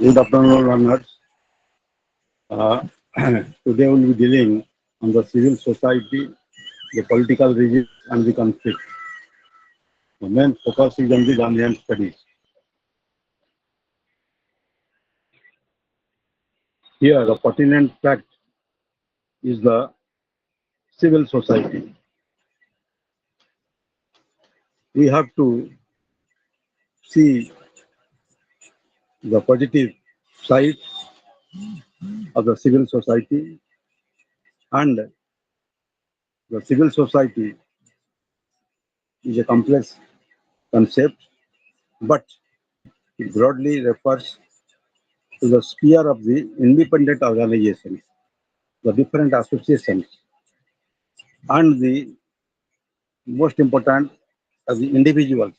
Good afternoon, learners. Today we will be dealing on the civil society, the political regime, and the conflict. The main focus is on the Gandhian studies. Here, the pertinent fact is the civil society. We have to see the positive side of the civil society, and the civil society is a complex concept, but it broadly refers to the sphere of the independent organizations, the different associations, and the most important are the individuals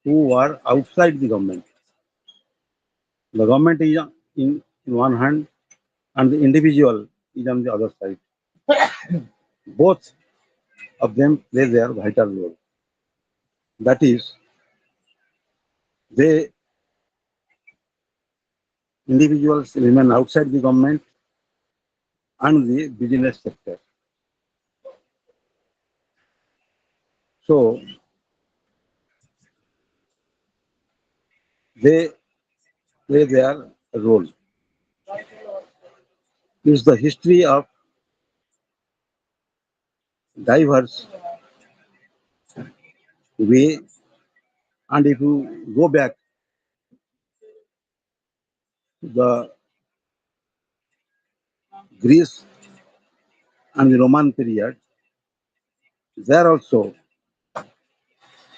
who are outside the government. The government is in one hand and the individual is on the other side. Both of them play their vital role. That is, they individuals remain outside the government and the business sector. So they play their role. It's the history of diverse way, and if you go back to the Greece and the Roman period, there also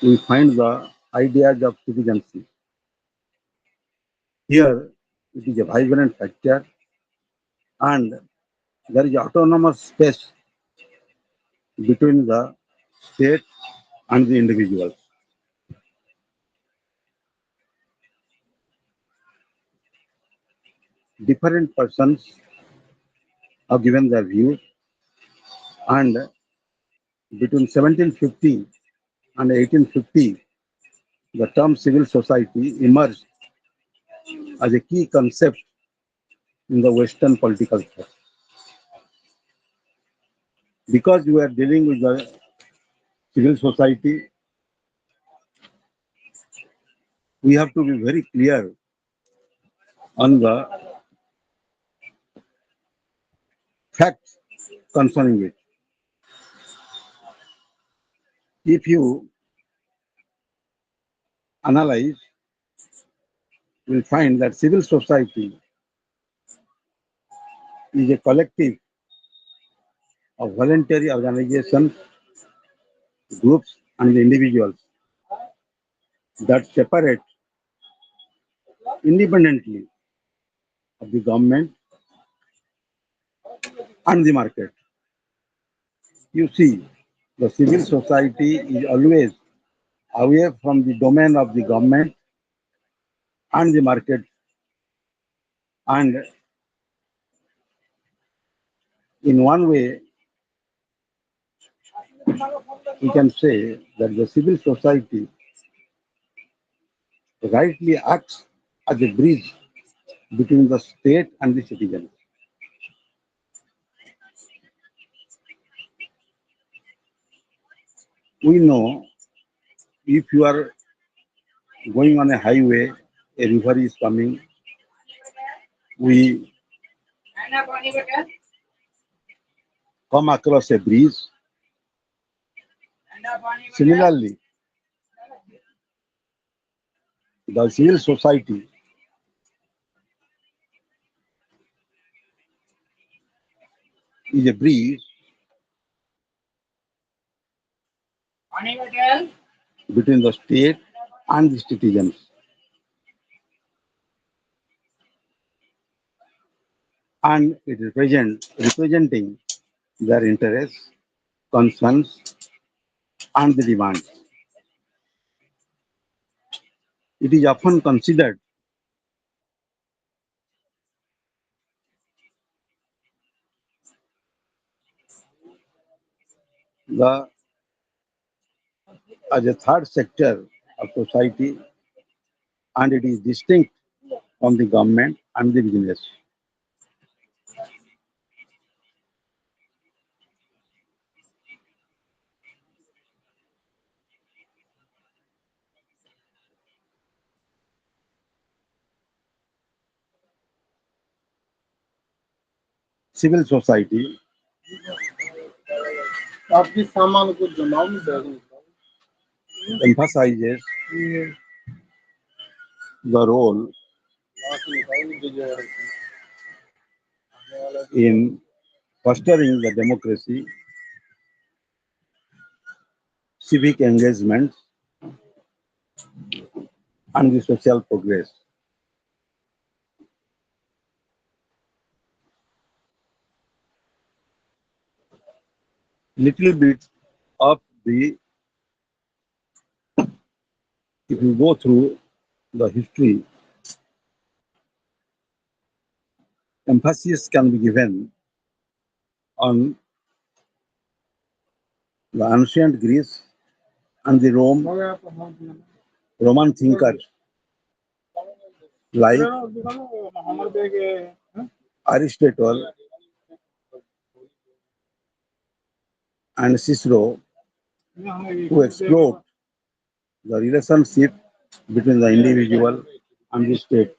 we find the ideas of citizenship. Here it is a vibrant factor, and there is autonomous space between the state and the individuals. Different persons have given their views, and between 1750 and 1850, the term civil society emerged as a key concept in the Western political thought. Because we are dealing with the civil society, we have to be very clear on the facts concerning it. If you analyze, you will find that civil society is a collective of voluntary organizations, groups, and individuals that separate independently of the government and the market. You see, the civil society is always away from the domain of the government and the market, and in one way, we can say that the civil society rightly acts as a bridge between the state and the citizens. We know if you are going on a highway, a river is coming, we come across a bridge. Similarly, the civil society is a bridge between the state and the citizens, and it representing their interests, concerns, and the demands. It is often considered the as a third sector of society, and it is distinct from the government and the business. Civil society emphasizes the role in fostering the democracy, civic engagement, and the social progress. Little bit of the, if you go through the history, emphasis can be given on the ancient Greece and the Roman thinkers like Aristotle and Cicero, who explored the relationship between the individual and the state.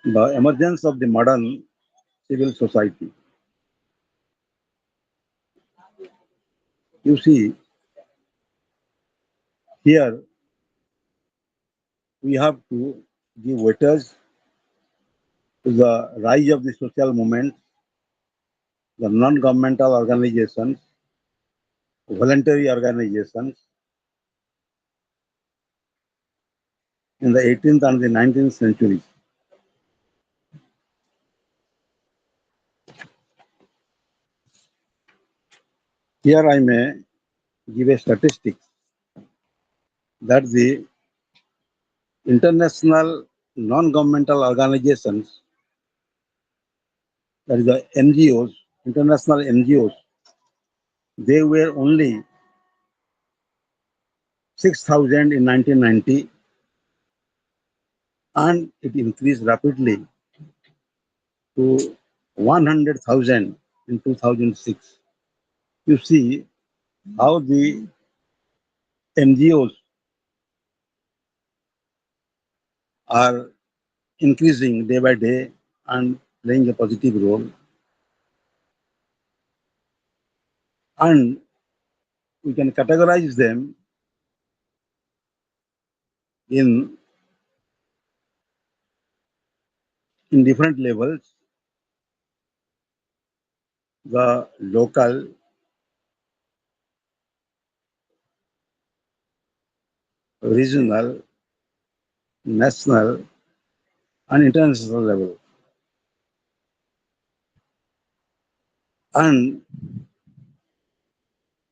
The emergence of the modern civil society. You see, here we have to give weightage to the rise of the social movement, the non-governmental organizations, voluntary organizations in the 18th and the 19th centuries. Here I may give a statistic that the international non-governmental organizations, that is the NGOs, international NGOs, they were only 6,000 in 1990 and it increased rapidly to 100,000 in 2006. You see how the NGOs are increasing day by day and playing a positive role. And we can categorize them in different levels: the local, regional, national, and international level. And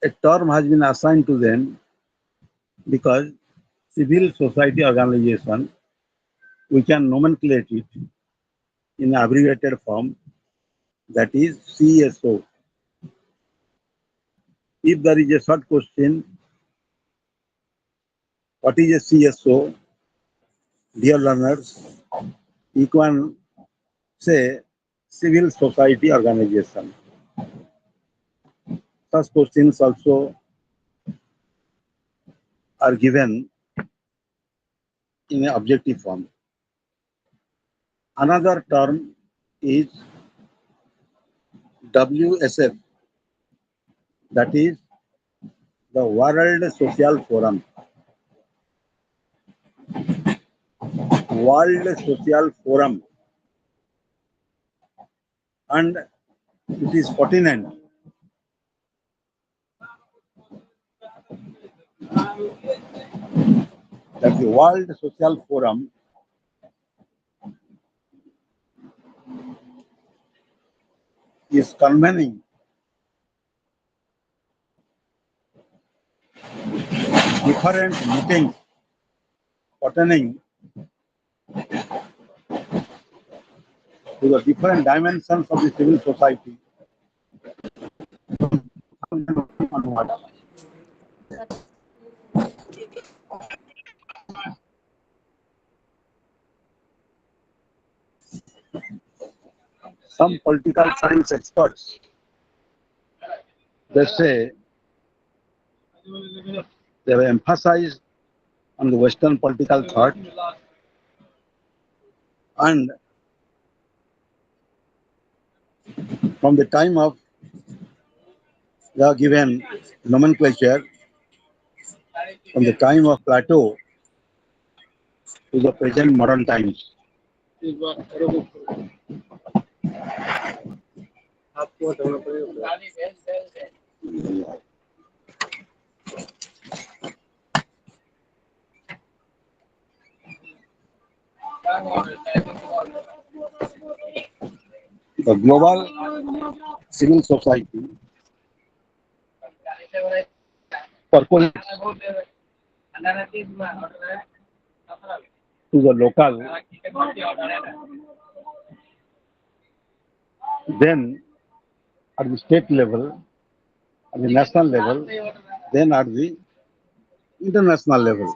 a term has been assigned to them because civil society organization, we can nomenclate it in abbreviated form, that is CSO. If there is a short question, what is a CSO? Dear learners, you can say civil society organization. Such questions also are given in an objective form. Another term is WSF, that is the World Social Forum. World Social Forum. And it is pertinent that the World Social Forum is convening different meetings pertaining to the different dimensions of the civil society Some political science experts, they say they have emphasized on the Western political thought, and from the time of the given nomenclature, from the time of Plato to the present modern times. The global civil society percolates to the local, then at the state level, at the national level, then at the international level.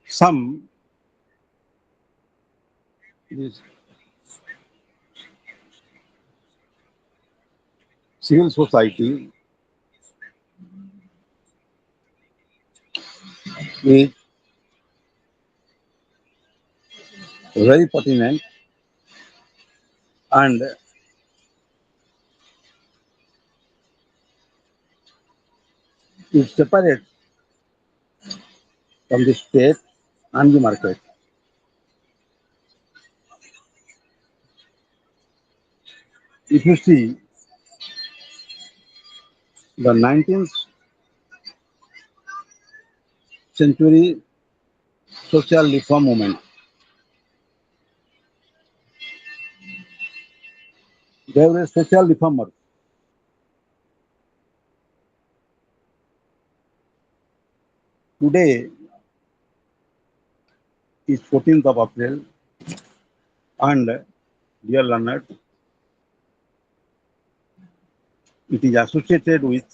Some this civil society is very pertinent and it separates from the state and the market. If you see the 19th century social reform movement, they were social reformers. Today is 14th of April and dear learners, it is associated with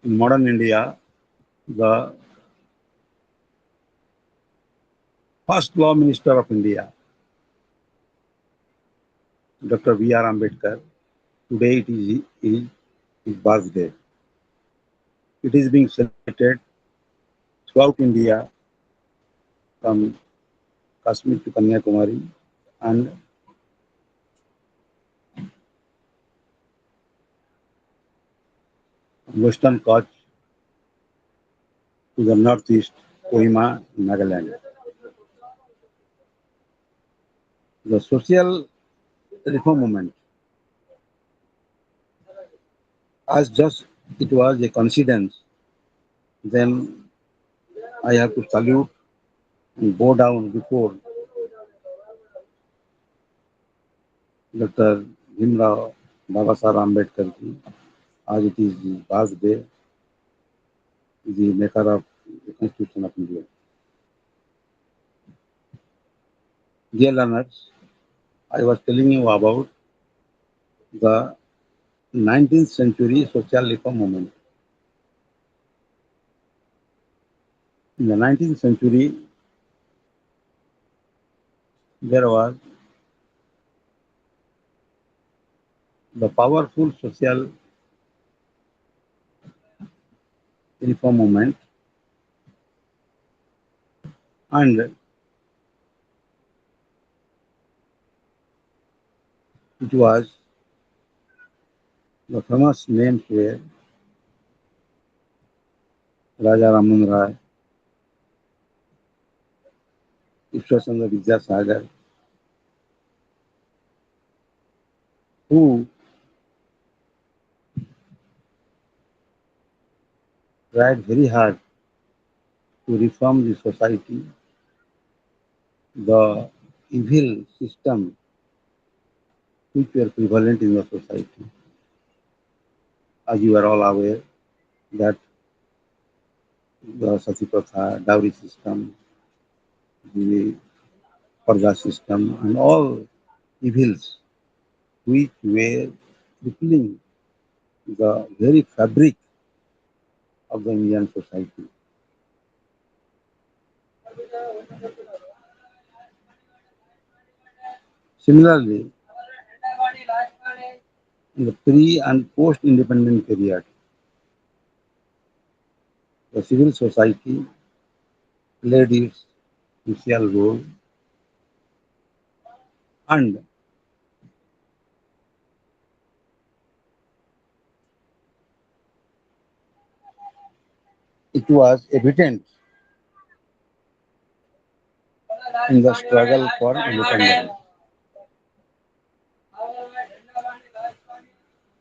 in modern India the first law minister of India, Dr. B.R. Ambedkar. Today it is his birthday. It is being celebrated throughout India from Kashmir to Kanyakumari and Western Kutch to the northeast, Kohima, Nagaland. The social reform movement, as just it was a coincidence, then I have to salute and bow down before Dr. Bhimrao Babasaheb Ambedkar ji, as it is the birthday, the maker of the Constitution of India. Dear learners, I was telling you about the 19th century social reform movement. In the 19th century, there was the powerful social reform movement and it was the famous names were Raja Raman Rai, Ishwar Vidyasagar, who tried very hard to reform the society, the evil system which were prevalent in the society. As you are all aware that the Sati Pratha, dowry system, the Parda system, and all evils which were crippling the very fabric of the Indian society. Similarly, in the pre and post independent period, the civil society played its crucial role and it was evident in the struggle for independence.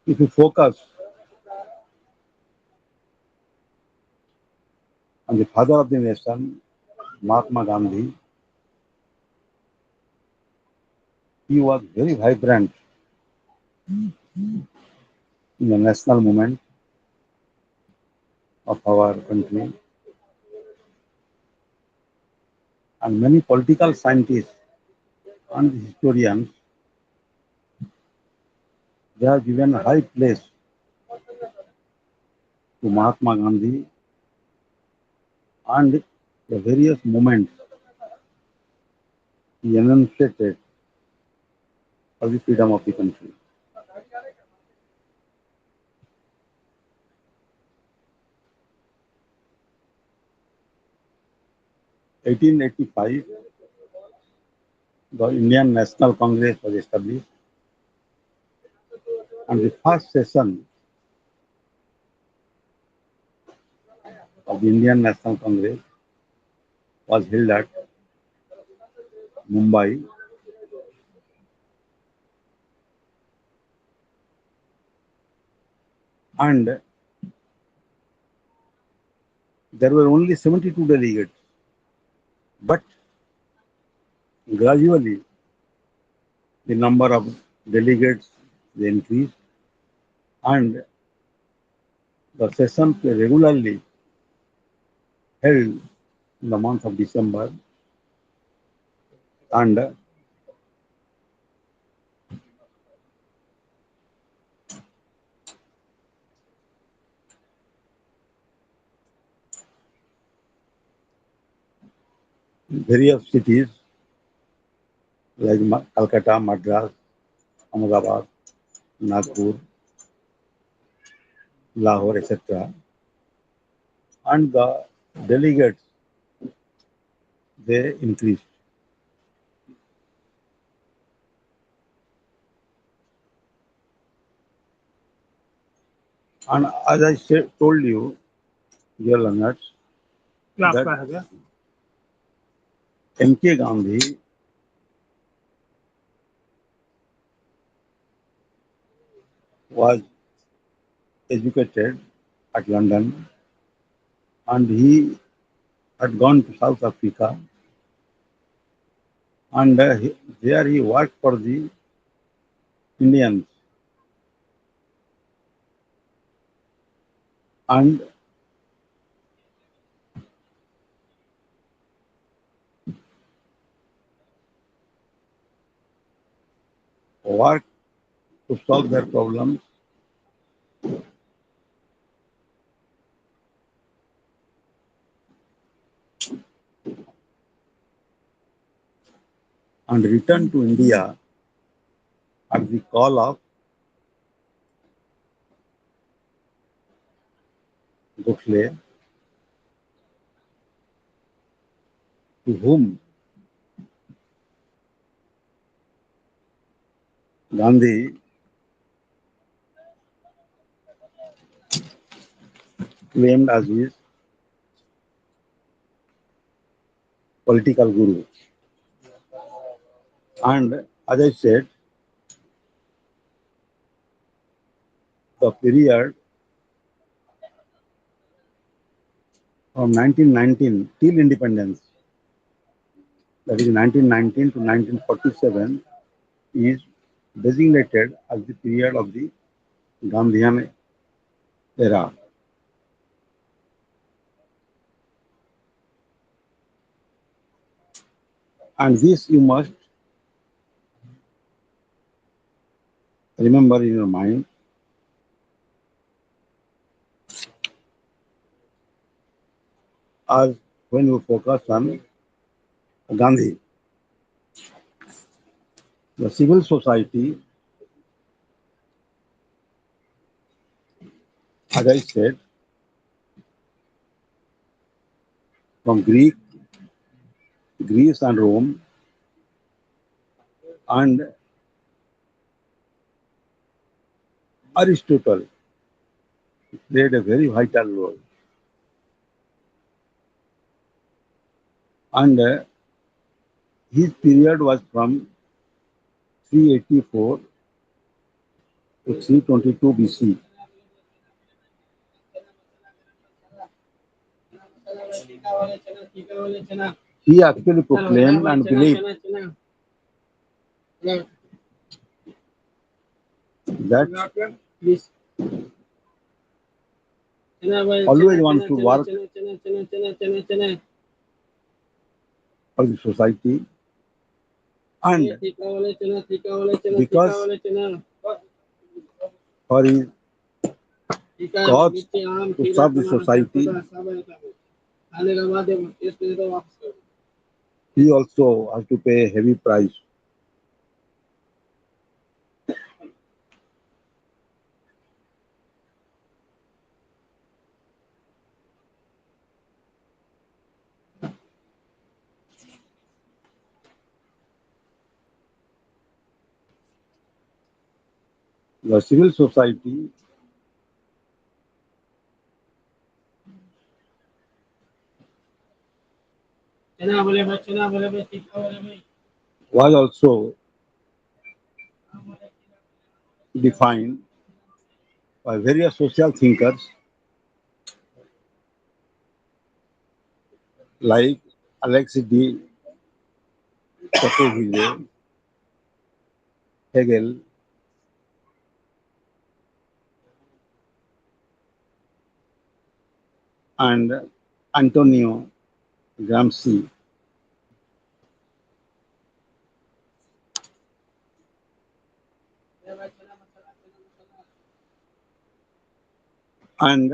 If you focus on the father of the nation, Mahatma Gandhi, he was very vibrant in the national movement of our country, and many political scientists and historians they have given a high place to Mahatma Gandhi and the various movements he enunciated for the freedom of the country. 1885, the Indian National Congress was established, and the first session of the Indian National Congress was held at Mumbai, and there were only 72 delegates. But gradually, the number of delegates they increased, and the sessions were regularly held in the month of December, and various cities like Calcutta, Madras, Ahmedabad, Nagpur, Lahore, etc. And the delegates they increased. And as I told you, dear learners, that M.K. Gandhi was educated at London, and he had gone to South Africa, and there he worked for the Indians, and worked to solve their problems, and returned to India at the call of Gokhale, to whom Gandhi claimed as his political guru. And as I said, the period from 1919 till independence, that is 1919 to 1947, is designated as the period of the Gandhian era. And this you must remember in your mind as when you focus on Gandhi. The civil society, as I said, from Greece and Rome, and Aristotle played a very vital role. And his period was from 384 to 322 BC. He actually proclaimed and believed that always one should work for the society, and because for his cause to serve the society, he also has to pay a heavy price. The civil society was also defined by various social thinkers like Alexis de Tocqueville, Hegel, and Antonio Gramsci. And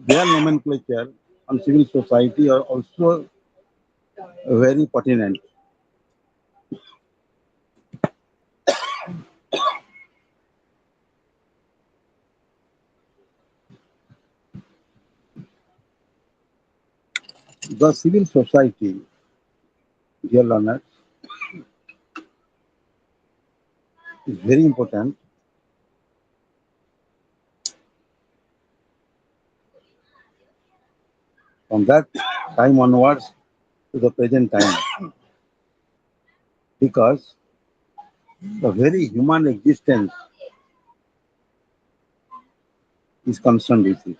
their nomenclature on civil society are also very pertinent. The civil society, dear learners, is very important from that time onwards to the present time, because the very human existence is concerned with it.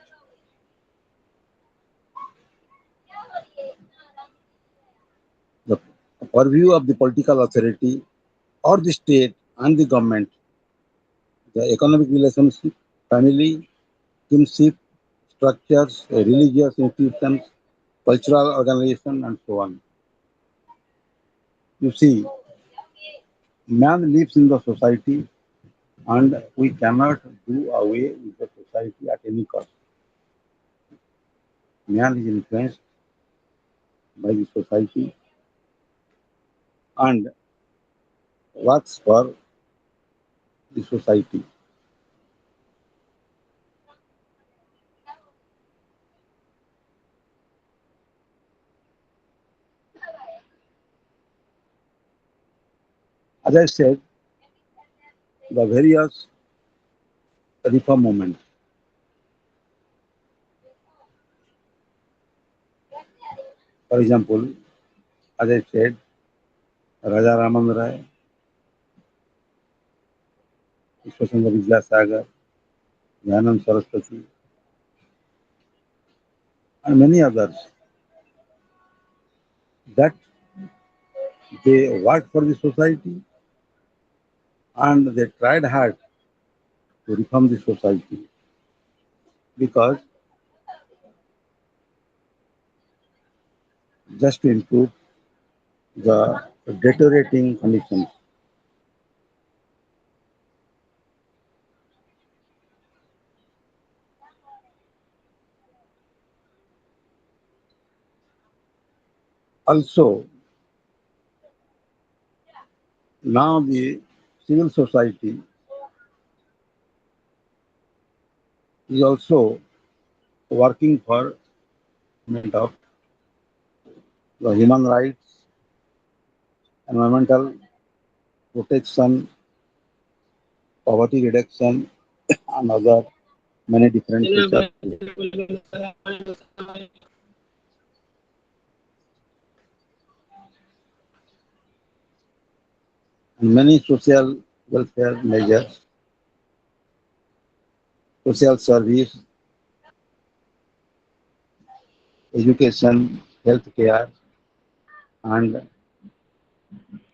The purview of the political authority or the state and the government, the economic relationship, family, kinship, structures, religious institutions, cultural organization, and so on. You see, man lives in the society, and we cannot do away with the society at any cost. Man is influenced by the society and works for the society. As I said, the various reform movements, for example, as I said, Raja Raman Rai, Vishwachandra Vidyasagar, Dayanand Saraswati, and many others, that they worked for the society and they tried hard to reform the society because just to improve the deteriorating conditions. Also, now the civil society is also working for of the human rights, environmental protection, poverty reduction, and other many different social. And many social welfare measures, social service, education, healthcare, and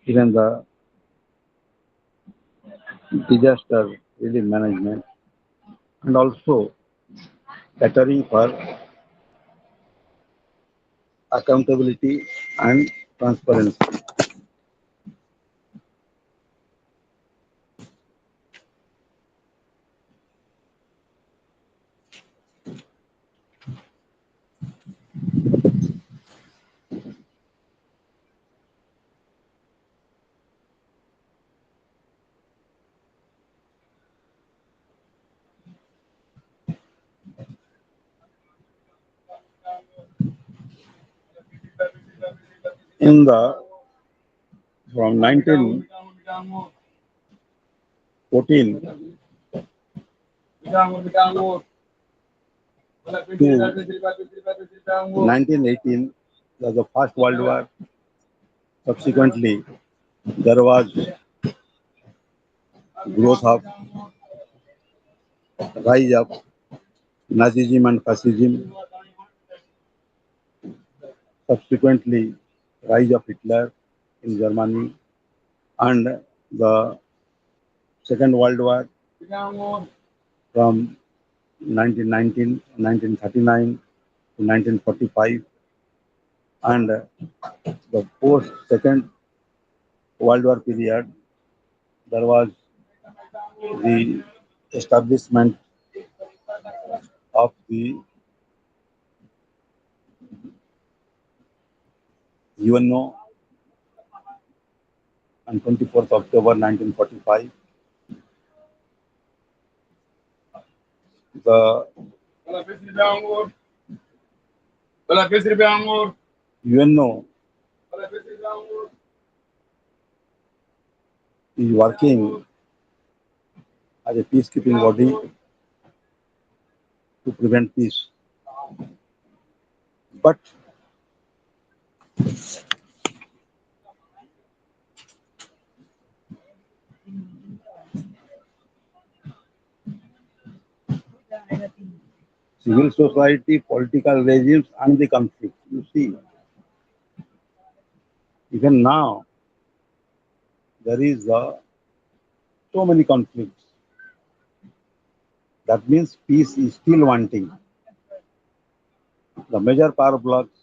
even the disaster relief management, and also catering for accountability and transparency. In the from 1914 to 1918, was the First World War. Subsequently, there was growth of rise of Nazism and fascism. Subsequently, rise of Hitler in Germany and the Second World War from 1919, 1939 to 1945, and the post Second World War period, there was the establishment of the UNO on 24th October 1945. The UNO is working as a peacekeeping body to prevent peace. But civil society, political regimes, and the conflict. You see, even now there is so many conflicts. That means peace is still wanting. The major power blocks,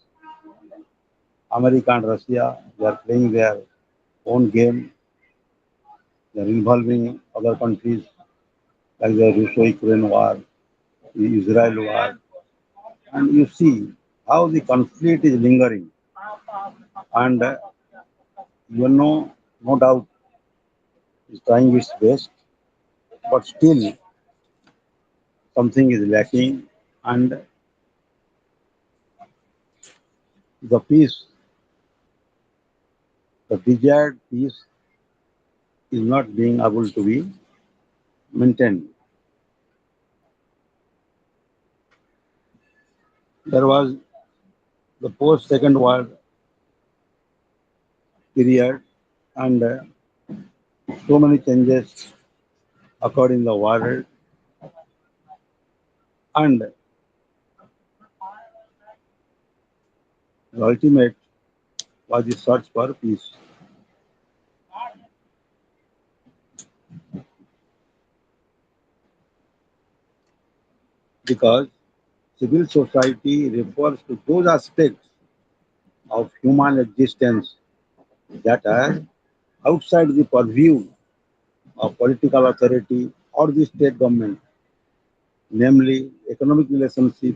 America and Russia, they are playing their own game. They are involving other countries like the Russo-Ukraine war, the Israel war, and you see how the conflict is lingering. And no doubt, is trying its best, but still something is lacking, and the peace, the desired peace, is not being able to be maintained. There was the post Second World period, and so many changes occurred in the world, and the ultimate was the search for peace. Because civil society refers to those aspects of human existence that are outside the purview of political authority or the state government, namely economic relationship,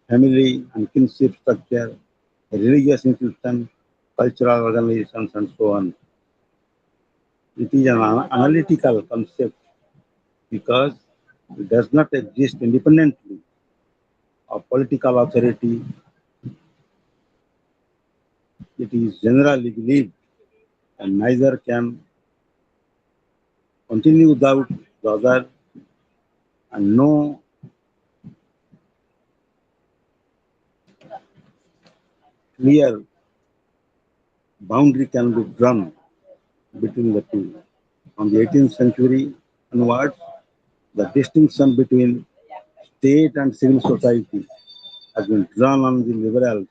family and kinship structure, religious institutions, cultural organizations, and so on. It is an analytical concept because it does not exist independently of political authority. It is generally believed and neither can continue without the other, and no clear boundary can be drawn between the two. From the 18th century onwards, the distinction between state and civil society has been drawn on the liberals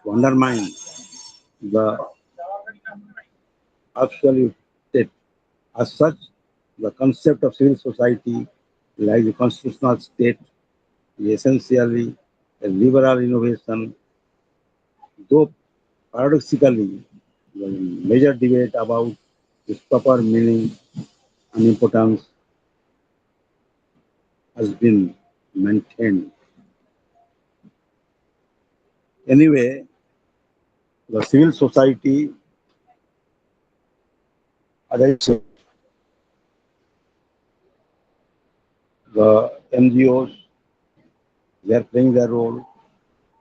to undermine the absolute state. As such, the concept of civil society, like the constitutional state, is essentially a liberal innovation, though paradoxically, the major debate about its proper meaning and importance has been maintained. Anyway, the civil society, as I said, the NGOs, they are playing their role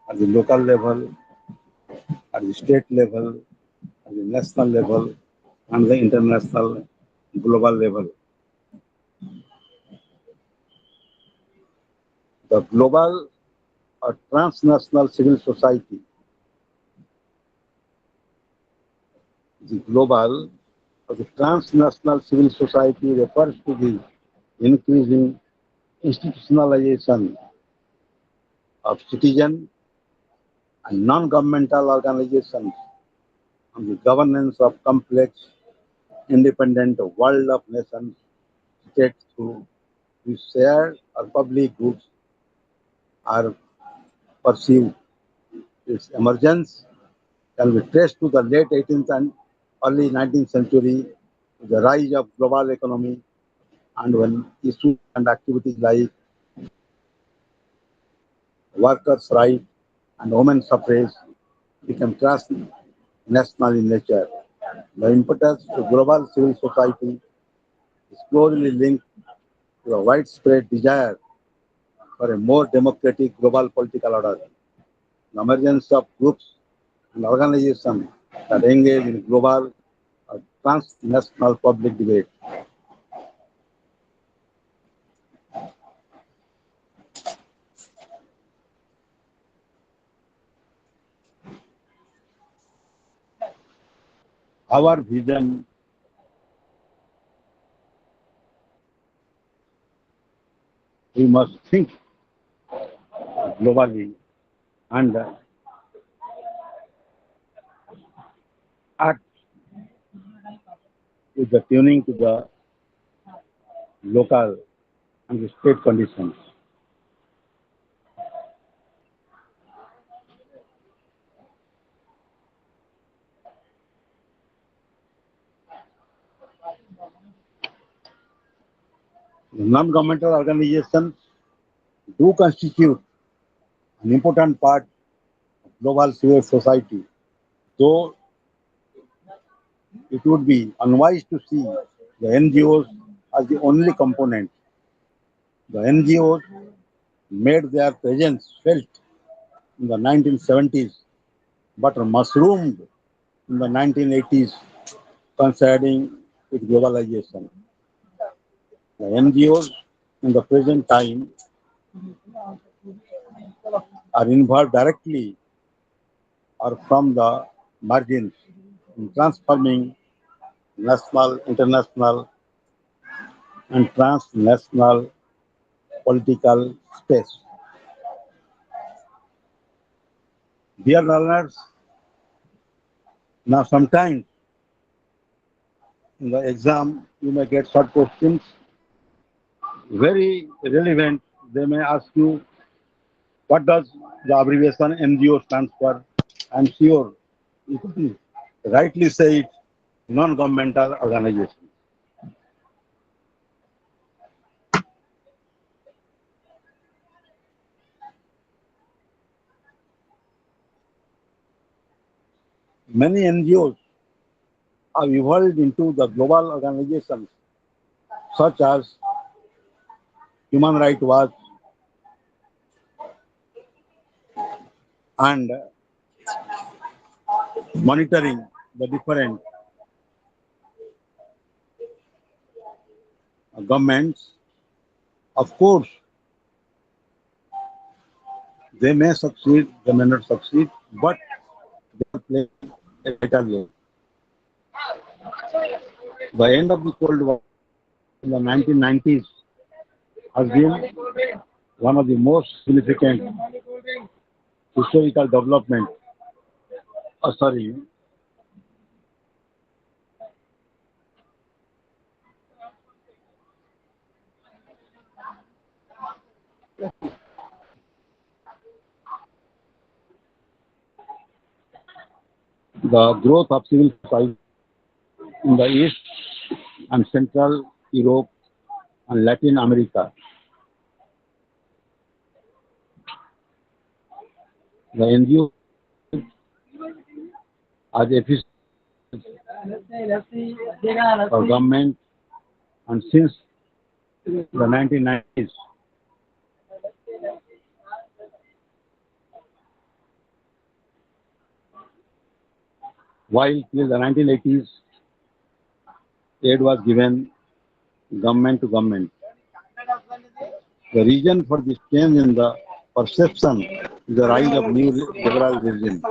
at the local level, at the state level, at the national level, and the international global level. The global or transnational civil society, the global or the transnational civil society refers to the increasing institutionalization of citizen and non-governmental organizations and the governance of complex, independent world of nations, states through which shared or public goods are pursued. Its emergence can be traced to the late 18th and early 19th century, to the rise of global economy, and when issues and activities like workers' rights and women's suffrage became transnational in nature. The impetus to global civil society is closely linked to a widespread desire for a more democratic global political order. The emergence of groups and organizations that engage in global or transnational public debate. Our vision, we must think globally and act with the tuning to the local and the state conditions. The non-governmental organizations do constitute an important part of global civil society, though it would be unwise to see the NGOs as the only component. The NGOs made their presence felt in the 1970s but mushroomed in the 1980s coinciding with globalization. The NGOs in the present time are involved directly or from the margins in transforming national, international, and transnational political space. Dear learners, Now, sometimes in the exam, you may get short questions, very relevant. They may ask you, what does the abbreviation NGO stands for? I'm sure you can rightly say it, non-governmental organization. Many NGOs have evolved into the global organizations such as Human Rights Watch and monitoring the different governments. Of course, they may succeed, they may not succeed, but they play a vital role. The end of the Cold War in the 1990s has been one of the most significant historical development. Sorry, the growth of civil society in the East and Central Europe and Latin America. The NGO as efficient for government, and since the 1990s, while till the 1980s, aid was given government to government. The reason for this change in the perception is the rise of new liberal regime.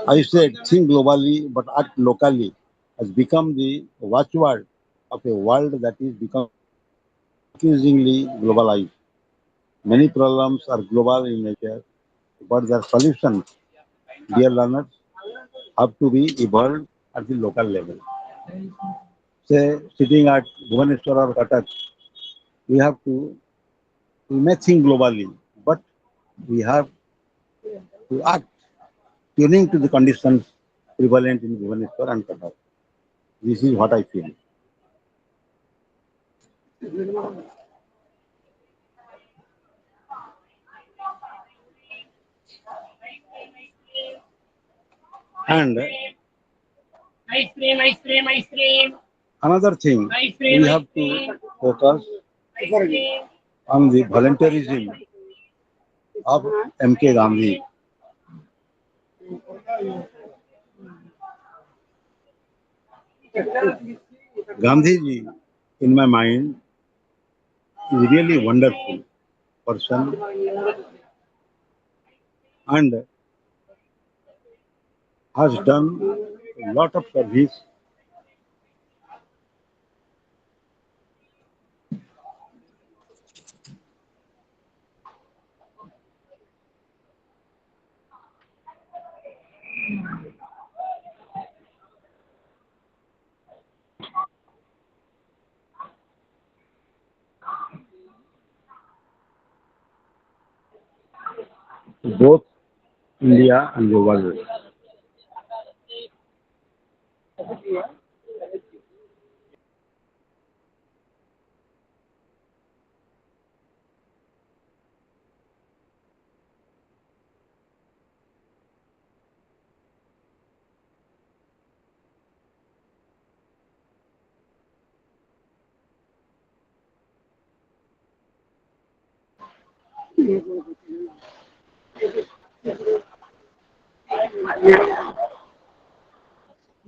I said think globally but act locally has become the watchword of a world that is becoming increasingly globalized. Many problems are global in nature, but their solutions, dear learners, have to be evolved at the local level. Say, sitting at Bhubaneswar or Cuttack, we may think globally, but we have to act tuning to the conditions prevalent in Bhubaneswar and Cuttack. This is what I feel. And another thing, we have to focus on the volunteerism of MK Gandhi. Gandhiji, in my mind, is really wonderful person and has done a lot of service to both India and the world.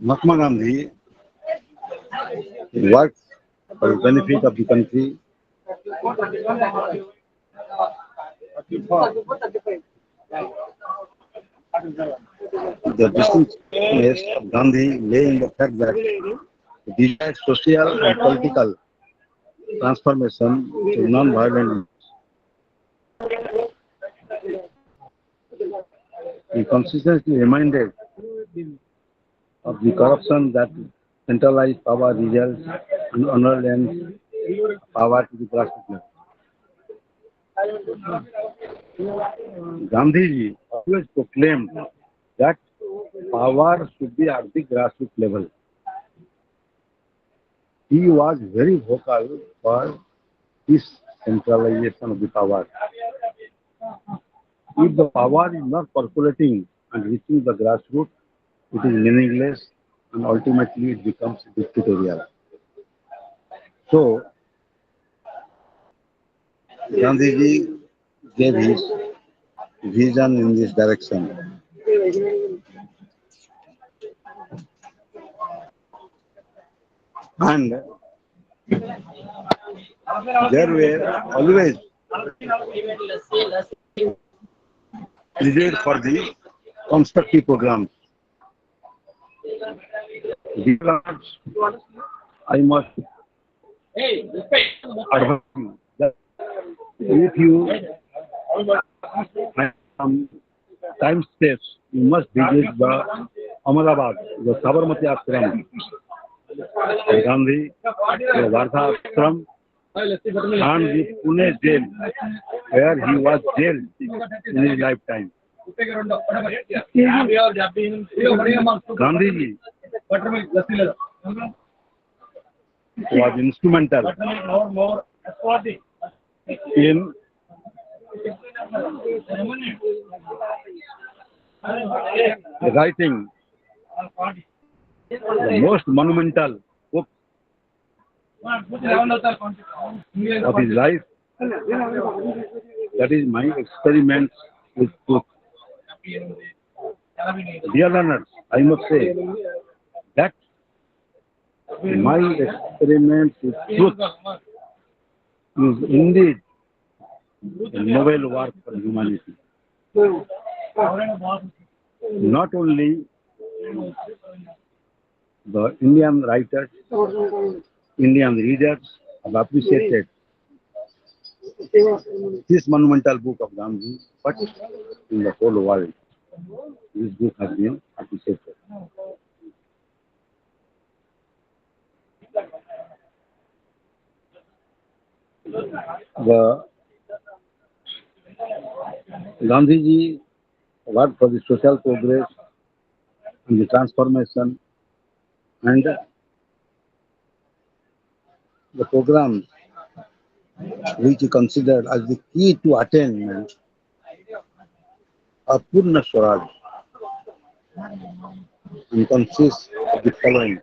Mahatma Gandhi worked for the benefit of the country. The distinctiveness of Gandhi lay in the fact that desired social and political transformation to non-violent. He consistently reminded of the corruption that centralized power results and underlines power to the grassroots level. Gandhiji always proclaimed that power should be at the grassroots level. He was very vocal for this centralization of the power. If the power is not percolating and reaching the grassroots, it is meaningless and ultimately it becomes dictatorial. So, Gandhiji gave his vision in this direction. And there were always needed for the constructive programs. Developers, I must advise you that if you have some time space, you must visit the Ahmedabad, the Sabarmati Ashram, Gandhi, the Wardha Ashram, and the Pune jail, where he was jailed in his lifetime. Gandhiji was instrumental in writing the most monumental book of his life, that is My Experiments with Truth. Dear learners, I must say that My Experiments with Truth is indeed a noble work for humanity. Not only the Indian writers, Indian readers have appreciated this monumental book of Gandhi, but in the whole world, this book has been appreciated. The Gandhiji worked for the social progress and the transformation, and the programs which he considered as the key to attainment of Purna Swaraj and consists of the following.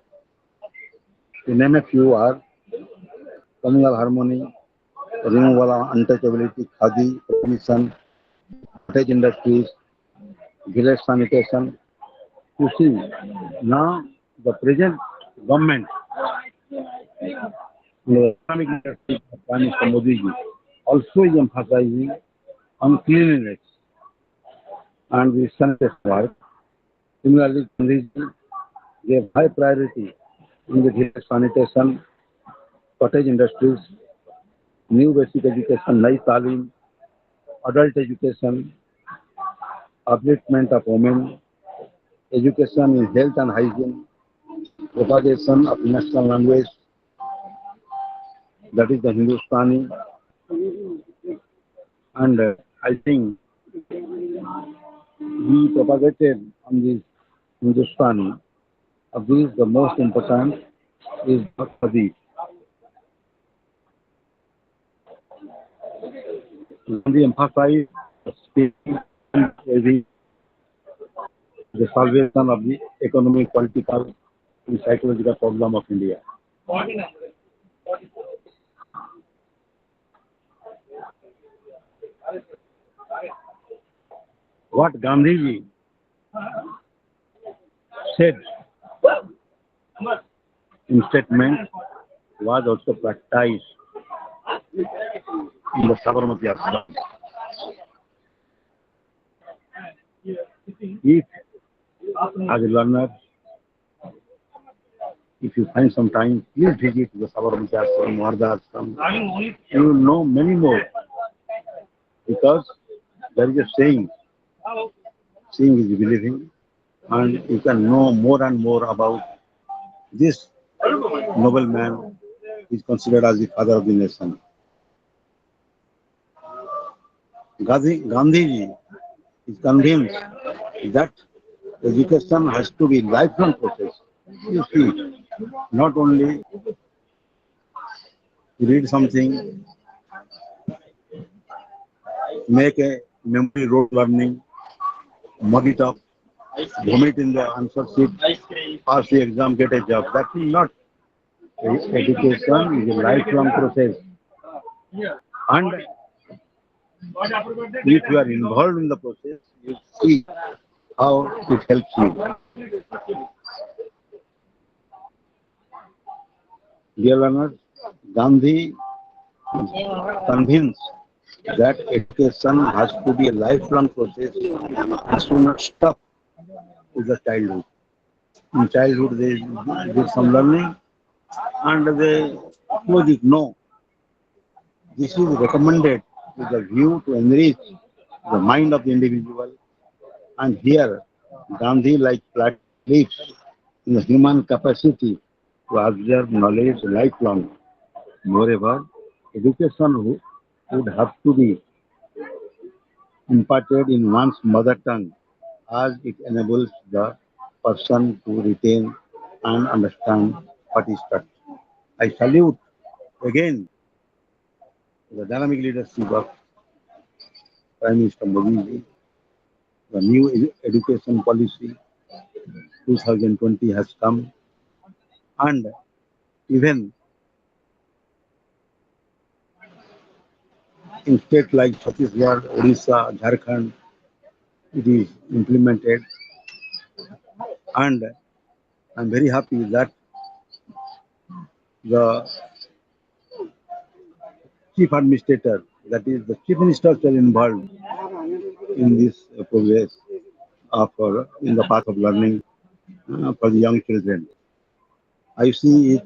To name a few are communal harmony, removal of untouchability, khadi, permission, cottage industries, village sanitation. You see, now the present government, the economic leadership of Prime Minister Modi ji, also is emphasizing on cleanliness and the sanitation work. Similarly, Gandhiji gave high priority in the village sanitation, cottage industries, new basic education, Nai Talim, adult education, upliftment of women, education in health and hygiene, propagation of national language, that is the Hindustani, and I think we propagated on this Hindustani. Of these, the most important is the Khadi. Gandhi emphasized the salvation of the economic, political, and psychological problem of India. What Gandhiji said in statement was also practiced in the Sabarmati Ashram. If, as a learner, If you find some time, please visit the Sabarmati Ashram, Wardha Ashram. You will know many more because there is a saying, seeing is believing, and you can know more and more about this noble man is considered as the father of the nation. Gandhiji is convinced that education has to be lifelong process. You see, not only read something, make a memory road learning, mug it up, vomit in the answer sheet, pass the exam, get a job. That is not. Education is a lifelong process. And if you are involved in the process, you see how it helps you. Dear learners, Gandhi is convinced that education has to be a lifelong process and should not stop with the childhood. In childhood, they did some learning and they close it. No, this is recommended with a view to enrich the mind of the individual. And here, Gandhi, like Plato, believes in the human capacity to absorb knowledge lifelong. Moreover, education would have to be imparted in one's mother tongue as it enables the person to retain and understand what is taught. I salute again the dynamic leadership of Prime Minister Modi. The new education policy 2020 has come, and even in states like Chhattisgarh, Odisha, Jharkhand, it is implemented, and I'm very happy that the chief administrator, that is the chief ministers, are involved in this progress of in the path of learning for the young children. I see it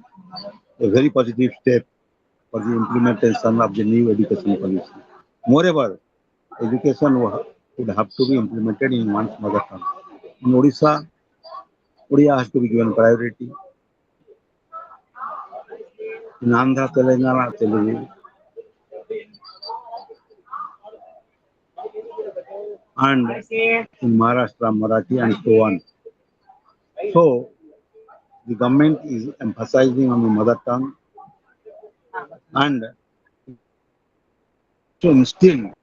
a very positive step for the implementation of the new education policy. Moreover, education would have to be implemented in one's mother tongue. In Odisha, Odia has to be given priority. In Andhra, Telangana, Telugu, and in Maharashtra, Marathi, and so on. So, the government is emphasizing on the mother tongue and to instill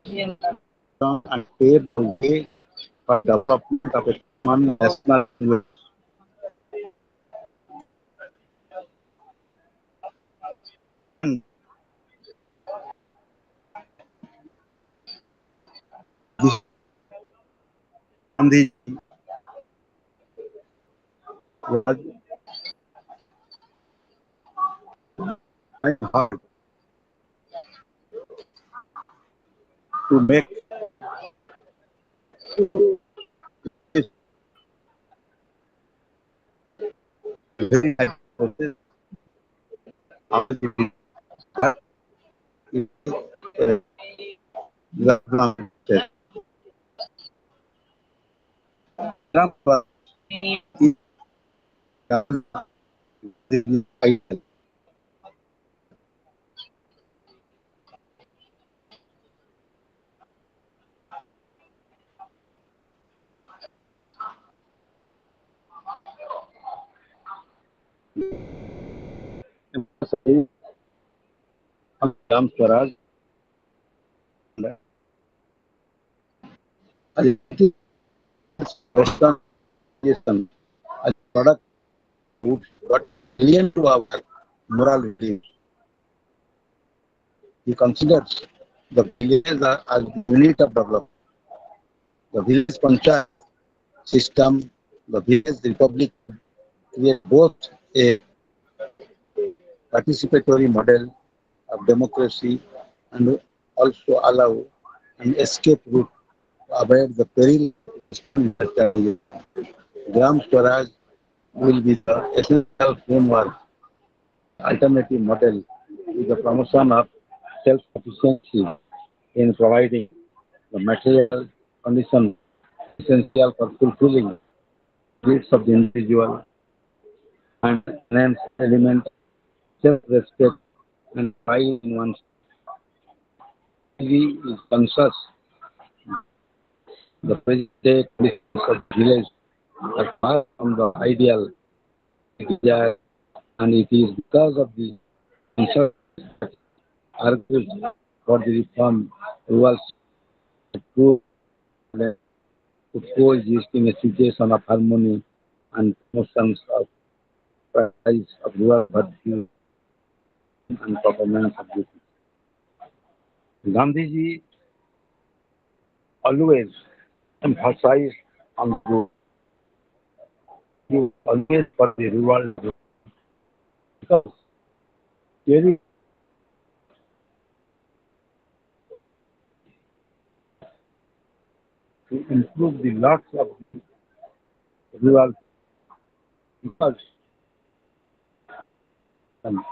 and pave the way for development of a common national language. And this Gandhi was hard to make this very nice process after the Islam said. Islam is ideal. Ram Swaraj, as it is Western civilization, as a product would got alien to our moral regimes. He considers the villages as the unit of development. The village panchayat system, the village republic create both a participatory model of democracy and also allow an escape route to avoid the peril of Gram Swaraj will be the essential framework, alternative model is the promotion of self-sufficiency in providing the material condition essential for fulfilling needs of the individual and enhance element of self-respect and pride in one's family is conscious the present day conditions of the village are far from the ideal desire, and it is because of the conscious argues for the reform rules to coexist in a situation of harmony and promotions of price of rural virtue and performance of duty. Gandhiji always emphasized on the always for the rural because caring to improve the lots of rural because um,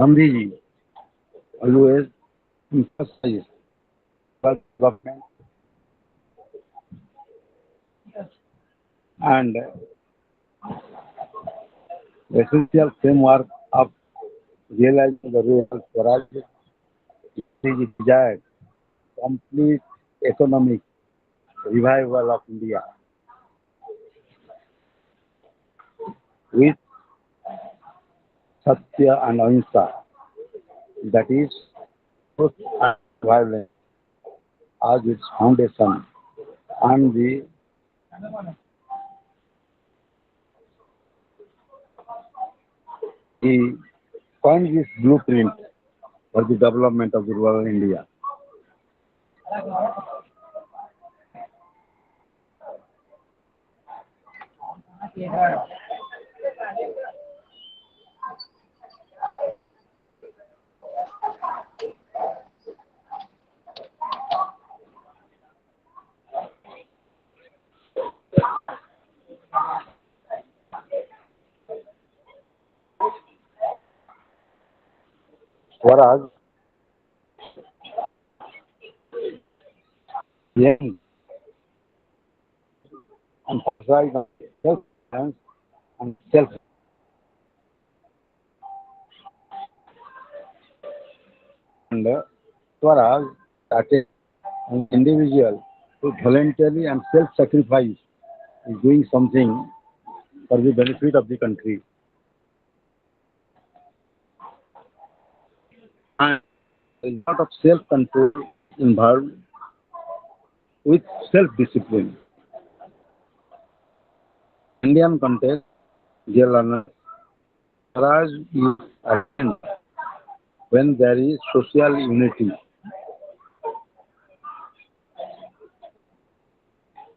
Gandhiji always emphasized rural development and the essential framework of realizing the rural Swaraj is desired complete economic revival of India with Satya and Ahimsa, that is, truth and violence as its foundation, and he coined this blueprint for the development of the rural India. Whereas young emphasized on self-defense and self, and whereas started an individual who voluntarily and self-sacrifice is doing something for the benefit of the country. And a lot of self-control involved with self-discipline. Indian context, dear learners, Swaraj is attained when there is social unity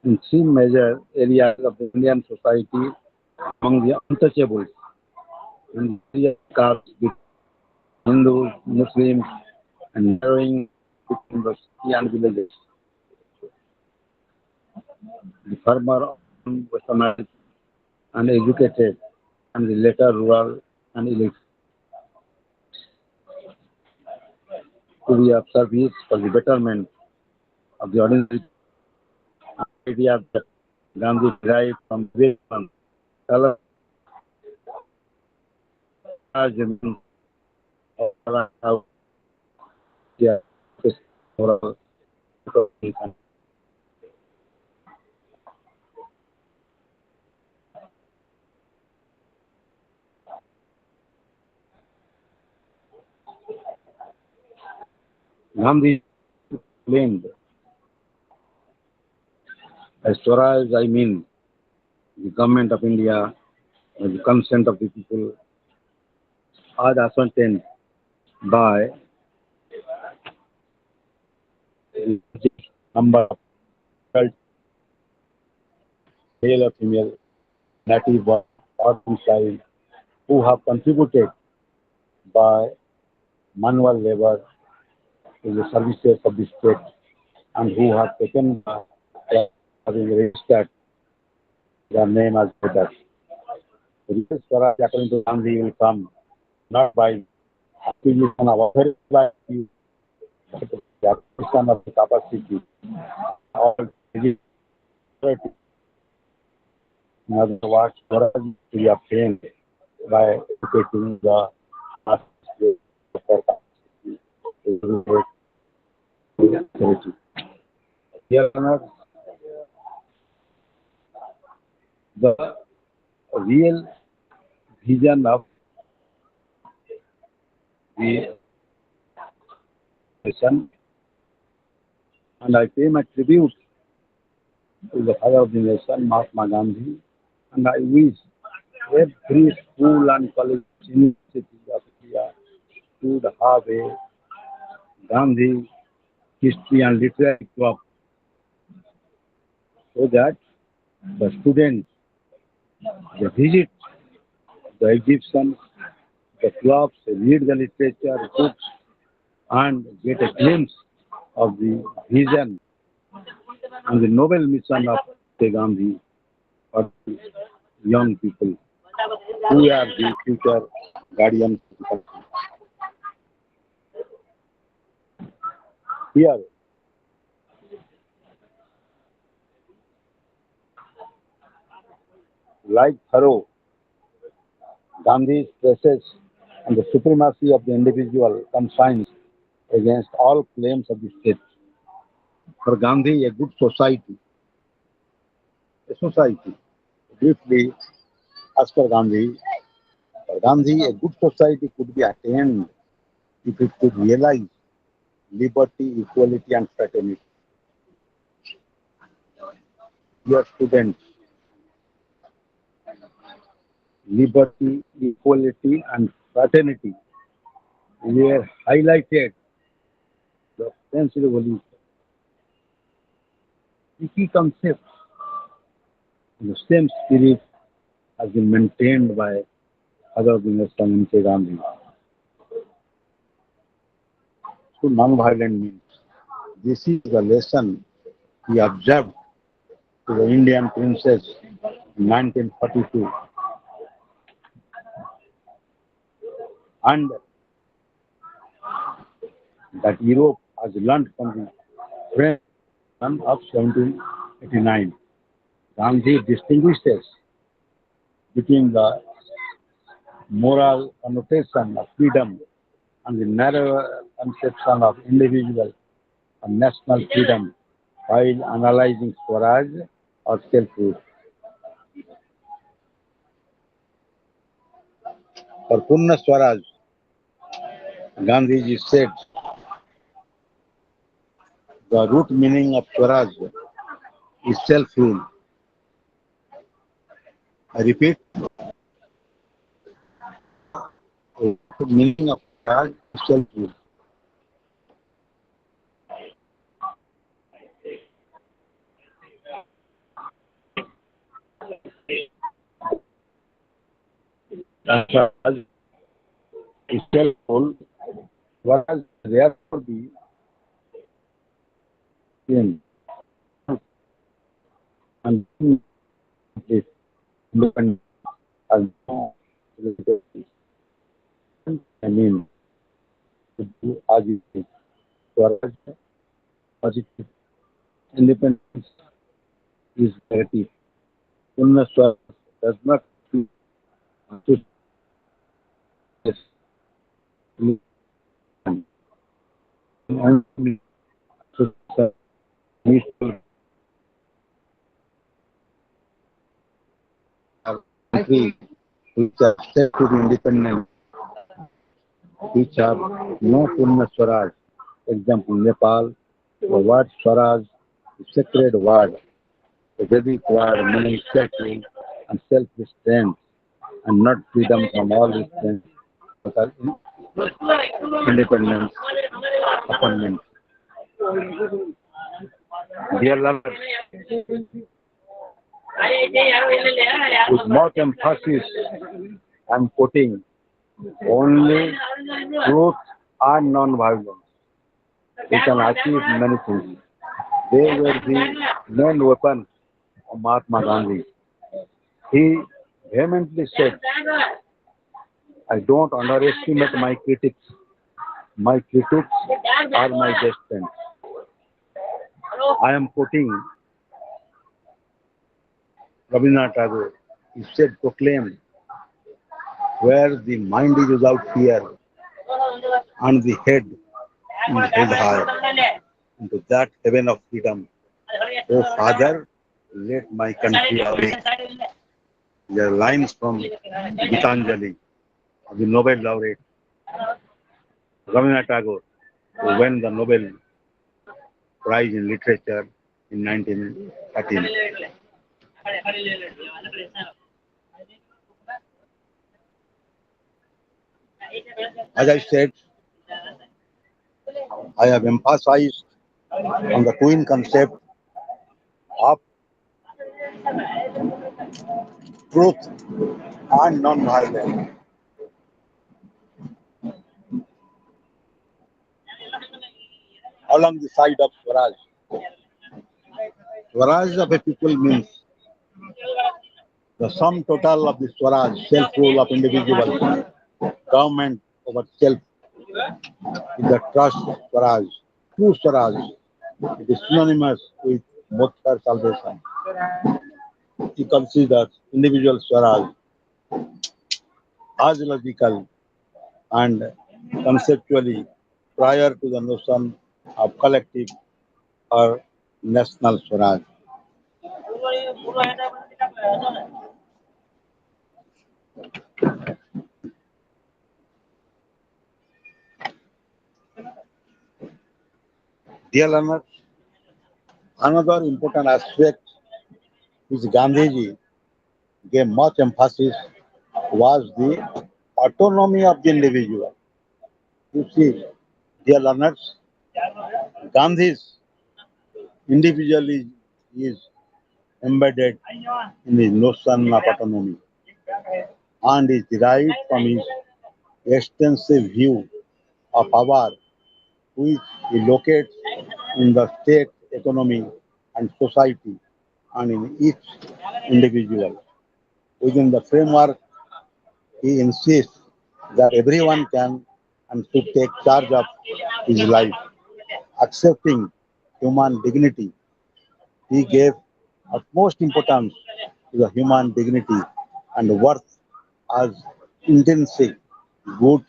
in three major areas of the Indian society among the untouchables in various castes between Hindus, Muslims, and narrowing between the city and villages. The farmer often westernized and educated, and the later rural and elite to be of service for the betterment of the ordinary idea that Gandhi derived from Vivekananda. Color argument of how yeah, this moral economic. Gandhi claimed By Swaraj, I mean the government of India, with the consent of the people, as ascertained by the number of adult, male or female, native or foreign child, who have contributed by manual labor to the services of the state and who have taken having registered their name as voters. Real Swaraj, according to Gandhi, will come not by acquisition of authority by you, but the acquisition of the capacity or authority. In other words, Swaraj is to be obtained by educating the masses for capacity to regulate authority. Here on earth, the real vision of the nation, and I pay my tribute to the father of the nation, Mahatma Gandhi, and I wish every school and college university of India should have a Gandhi history and literary club so that the students they visit the exhibitions, the clubs, they read the literature, books, and get a glimpse of the vision and the noble mission of the Gandhi for the young people who are the future guardians of the country. Here, like Thoreau, Gandhi stresses on the supremacy of the individual consigns against all claims of the state. For Gandhi, a good society, briefly, as for Gandhi, a good society could be attained if it could realize liberty, equality, and fraternity. Dear students, liberty, equality, and fraternity were highlighted the French Revolution. The key concepts in the same spirit has been maintained by other Nation Gandhi. So non-violent means. This is the lesson he observed to the Indian princess in 1942, and that Europe has learned from the French of 1789. Gandhi distinguishes between the moral connotation of freedom and the narrower conception of individual and national freedom while analyzing Swaraj or self-rule. For Purna Swaraj, Gandhiji said, the root meaning of Swaraj is self-rule. I repeat, the root meaning of Swaraj is self-rule. Swaraj is self-rule, Swaraj therefore be in and is independent as no limitation. I mean, to do as you think. Swaraj positive independence is negative. Purna Swaraj does not feel to and to needs to have countries which are set to be independent, which have no Purna Swaraj. Example, Nepal, the word Swaraj is sacred word. The Vedic were meaning self-will and self-restraint and not freedom from all restraints, but are independence, appointment. Dear learners, with much emphasis, I am quoting only truth and non-violence. We can achieve many things. They were the main weapons of Mahatma Gandhi. He vehemently said, I don't underestimate my critics. My critics are my best friends. I am quoting Rabindranath Tagore. He said, proclaim where the mind is without fear and the head is held high into that heaven of freedom. O Father, let my country awake. There are lines from Gitanjali of the Nobel laureate Rabindranath Tagore, who won the Nobel Prize in Literature in 1913. As I said, I have emphasized on the twin concept of truth and non-violence along the side of Swaraj. Swaraj of a people means the sum total of the Swaraj, self-rule of individuals, government over self, is the trust Swaraj. True Swaraj, it is synonymous with moksha salvation. He considers individual Swaraj as logical and conceptually prior to the notion of collective or national Swaraj. Dear learners, another important aspect which Gandhiji gave much emphasis was the autonomy of the individual. You see, dear learners, Gandhi's individualism is embedded in the notion of autonomy and is derived from his extensive view of power which he locates in the state, economy, and society and in each individual. Within the framework, he insists that everyone can and should take charge of his life, accepting human dignity. He gave utmost importance to the human dignity and worth as intrinsic good.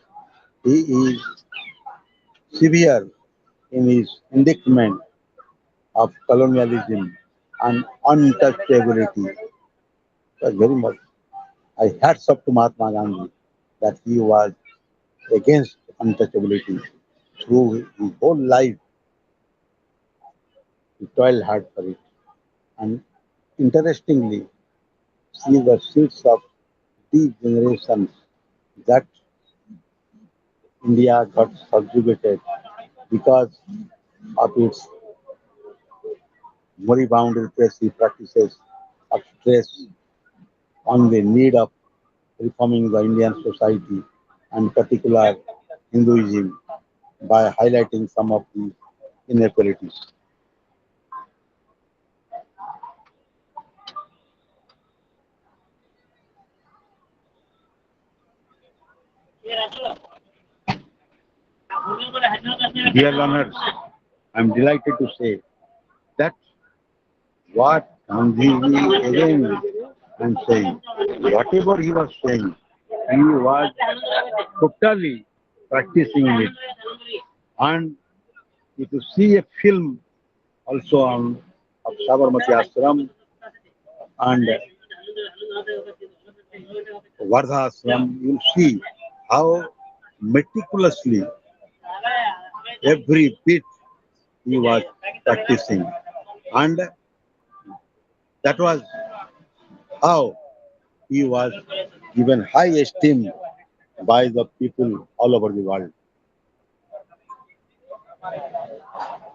He is severe in his indictment of colonialism and untouchability. Very much. I hats off to Mahatma Gandhi that he was against untouchability. Through his whole life, he toiled hard for it. And interestingly, see the seeds of deep generations that India got subjugated because of its moribund repressive practices of stress on the need of reforming the Indian society and particular Hinduism by highlighting some of the inequalities. Dear learners, I am delighted to say that what Gandhiji again I am saying, whatever he was saying, he was totally practicing it. And if you see a film also on of Sabarmati Ashram and Vardha Ashram, you'll see how meticulously every bit he was practicing. And That was how he was given high esteem by the people all over the world.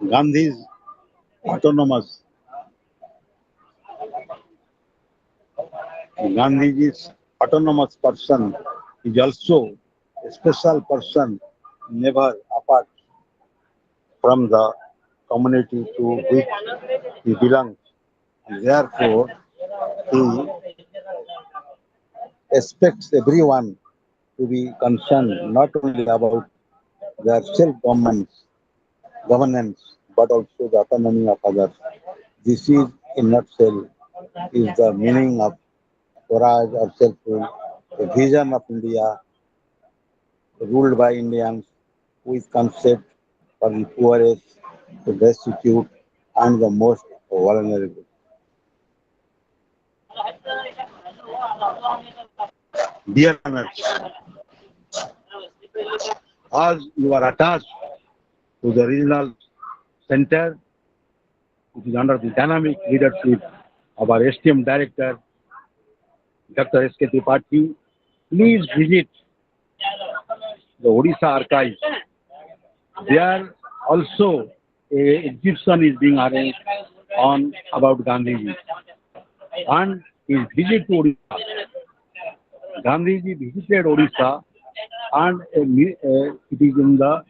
Gandhi's autonomous, Gandhiji's autonomous person is also a special person, never apart from the community to which he belongs. And therefore, he expects everyone to be concerned not only about their governance, but also the autonomy of others. This is, in nutshell, is the meaning of Swaraj or self-rule, a vision of India ruled by Indians with concept for the poorest, the destitute, and the most vulnerable. Dear learners, as you are attached to the regional center, which is under the dynamic leadership of our esteemed director, Dr. S.K. Tripathi, please visit the Odisha archives. There also a exhibition is being arranged on about Gandhiji. And his visit to Odisha, Gandhiji visited Odisha, and it is in the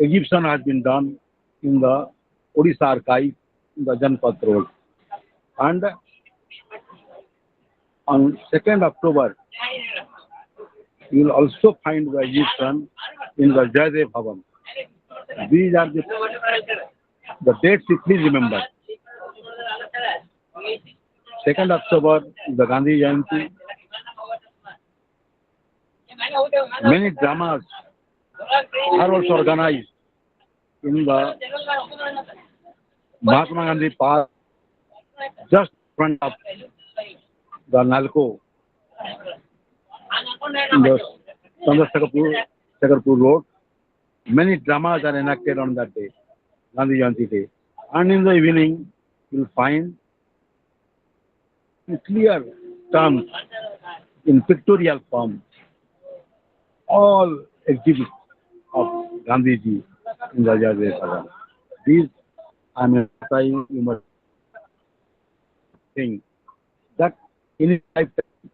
exhibition has been done in the Odisha archive in the Janpat Road. And on 2nd October, you will also find the exhibition in the Jayadev Bhavan. These are the dates you please remember. 2nd October, the Gandhi Jayanti. Many dramas are also organized in the Mahatma Gandhi Park, just in front of the Nalco, in the Chandrasekhar Road. Many dramas are enacted on that day, Gandhi Jayanti day. And in the evening, you will find in clear terms, in pictorial form, all exhibits of Gandhiji in the Jayadev Bhavan. These, I am trying, you must think that in his lifetime,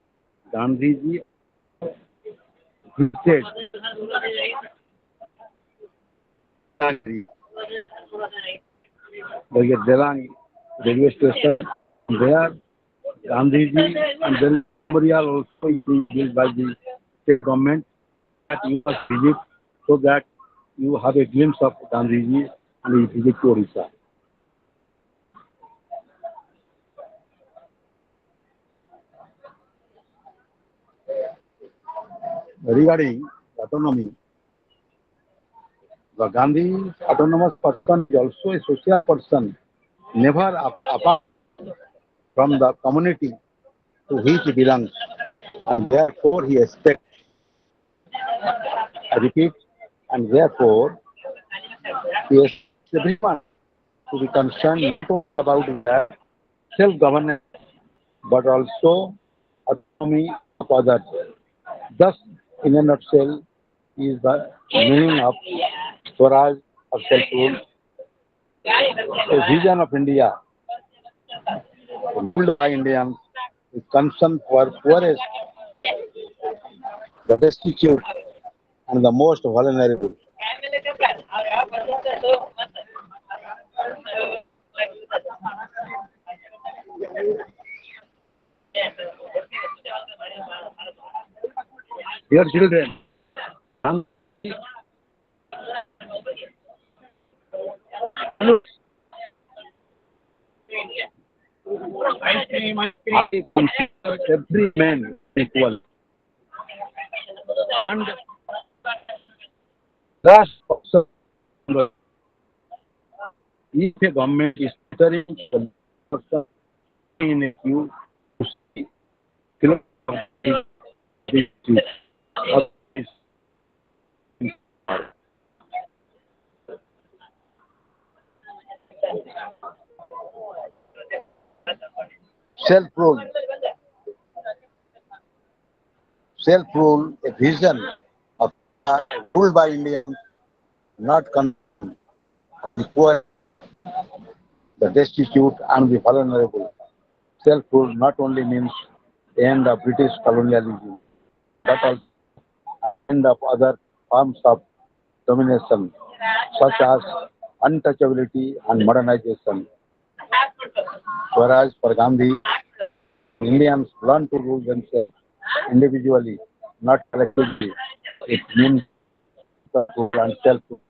Gandhiji visited the Delang railway station. There, Gandhiji and then memorial also is being built by the state government that you must visit so that you have a glimpse of Gandhiji and his visit to Odisha. Regarding autonomy, the Gandhi autonomous person is also a social person, never apart from the community to which he belongs, and therefore he expects, I repeat, and therefore he expects everyone to be concerned not only about their self-governance, but also autonomy of others. Thus, in a nutshell, is the meaning of Swaraj or self-rule, a vision of India ruled by Indians with concern for poorest, the destitute, and the most vulnerable. Dear children, I consider every man equal, and last person, if a government is entering the person in a queue to see Self-rule, self-rule, a vision of ruled by Indians, not the poor, the destitute, and the vulnerable. Self-rule not only means the end of British colonialism, but also the end of other forms of domination, such as untouchability and modernization. Whereas for Gandhi, Indians learn to rule themselves individually, not collectively. It means rule and self-rule.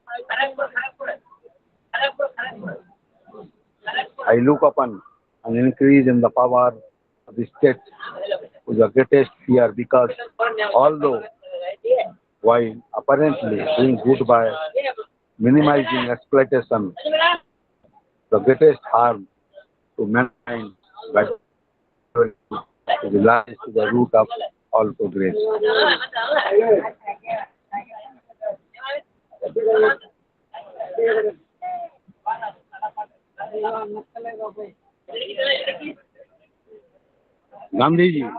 I look upon an increase in the power of the state with the greatest fear because although while apparently doing good by minimizing exploitation, the greatest harm to mankind by lies to the root of all progress. Gandhiji,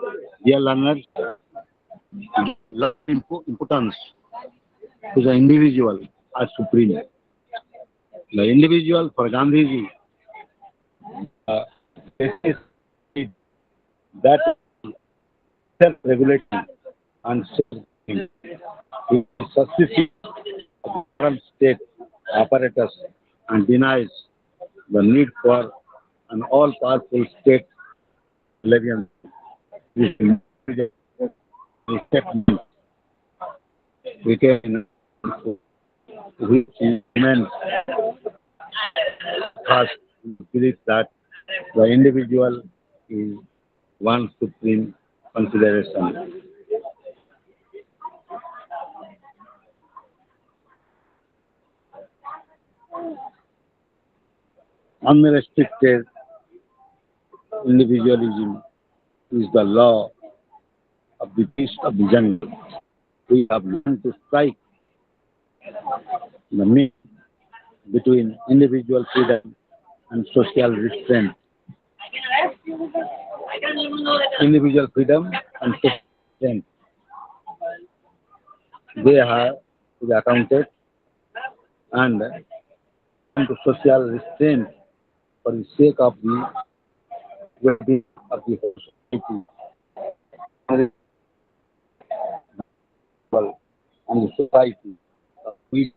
dear learners, love importance to the individual as supreme. The individual for Gandhiji uh, is that self-regulating and self-regulating substitute of the state apparatus and denies the need for an all-powerful state leviathan. This statement retain which is immense trust in the belief that the individual is one supreme consideration. Unrestricted individualism is the law of the beast of the jungle. We have learned to strike the mean between individual freedom and social restraint. Individual freedom and social restraint. They have to be accounted and to social restraint for the sake of the well-being of the whole society and the society. We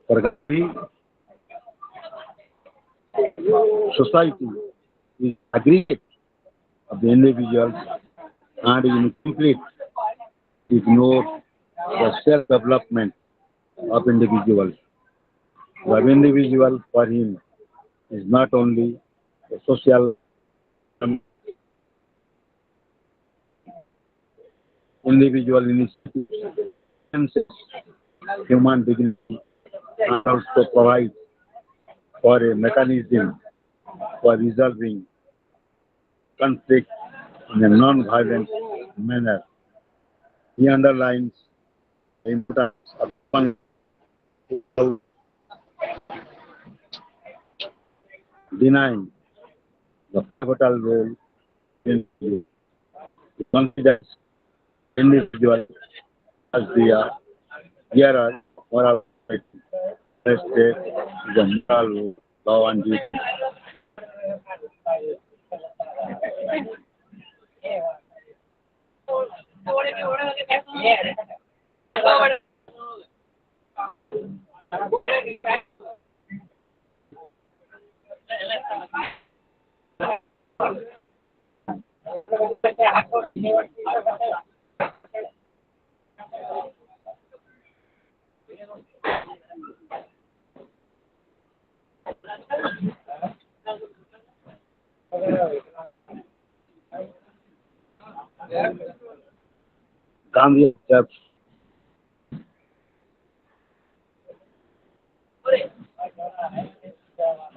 for Gandhi, society is aggregate of the individuals and is incomplete ignore the self-development of individuals. The individual for him is not only a social individual initiative, human dignity, and also provides for a mechanism for resolving conflict in a non-violent manner. He underlines the importance of one without denying the pivotal role in you. He considers individual as the bearer of moral authority. The state is a moral rule, law and duty. Gandhi accepts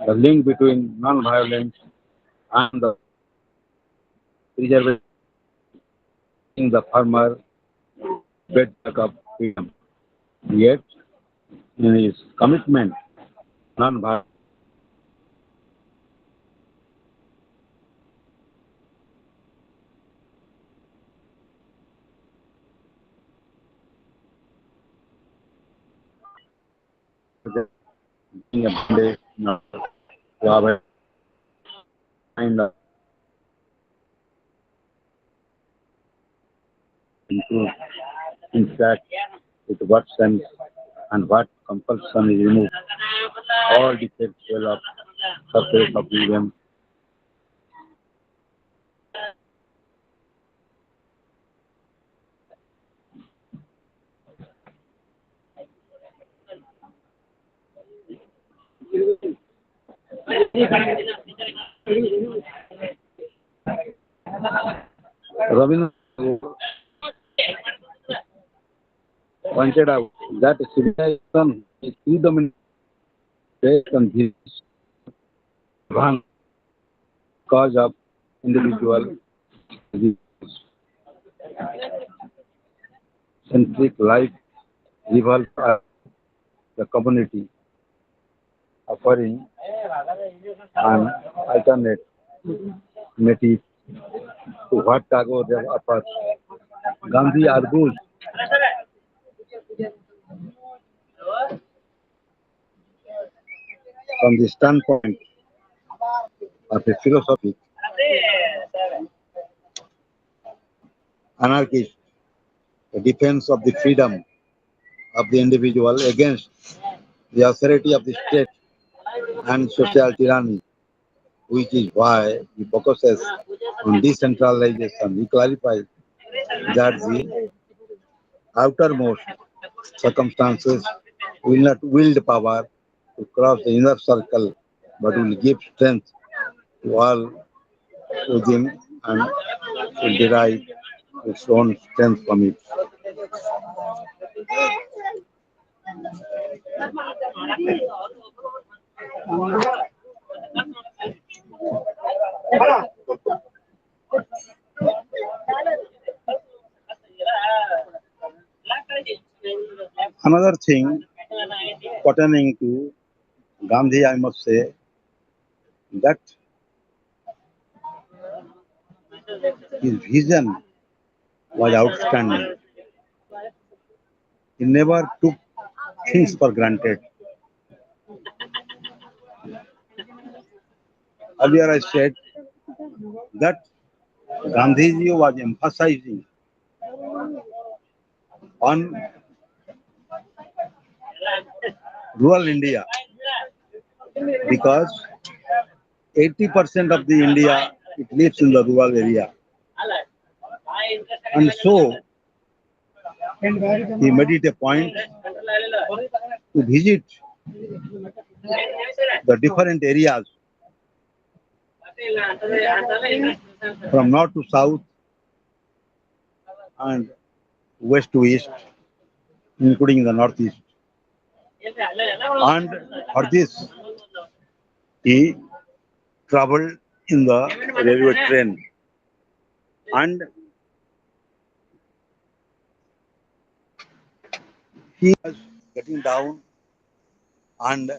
the link between non-violence and the preserving the farmer bedrock of freedom. Yet, in his commitment, non-violence a bandage to avoid kind of improve. In fact, with what sense and what compulsion is removed, all defects will of surface of the event. Rabindranath pointed out that civilization is predominantly based on this wrong cause of individual centric life revolves around the community, offering an alternative to what Tagore offers. Gandhi argues from the standpoint of a philosophy anarchist, the defense of the freedom of the individual against the authority of the state and social tyranny, which is why he focuses on decentralization. He clarifies that the outermost circumstances will not wield power to cross the inner circle, but will give strength to all within and will derive its own strength from it. Another thing pertaining to Gandhi, I must say that his vision was outstanding. He never took things for granted. Earlier, I said that Gandhiji was emphasizing on rural India because 80% of the India it lives in the rural area, and so he made it a point to visit the different areas from north to south and west to east, including the northeast. And for this, he traveled in the railway train. And he was getting down and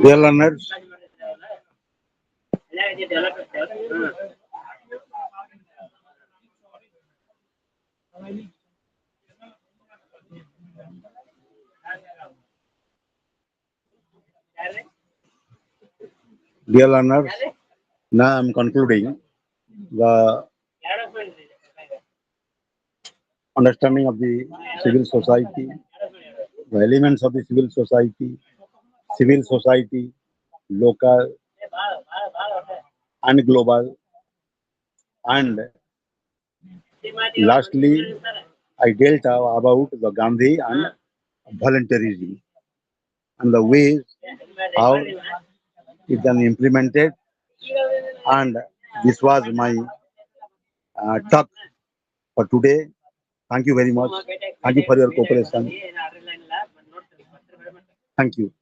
Dear learners, dear learners, now I'm concluding the understanding of the civil society, the elements of the civil society, local and global, and lastly, I dealt about the Gandhi and voluntarism and the ways how it can implemented. And this was my talk for today. Thank you very much. Thank you for your cooperation. Thank you.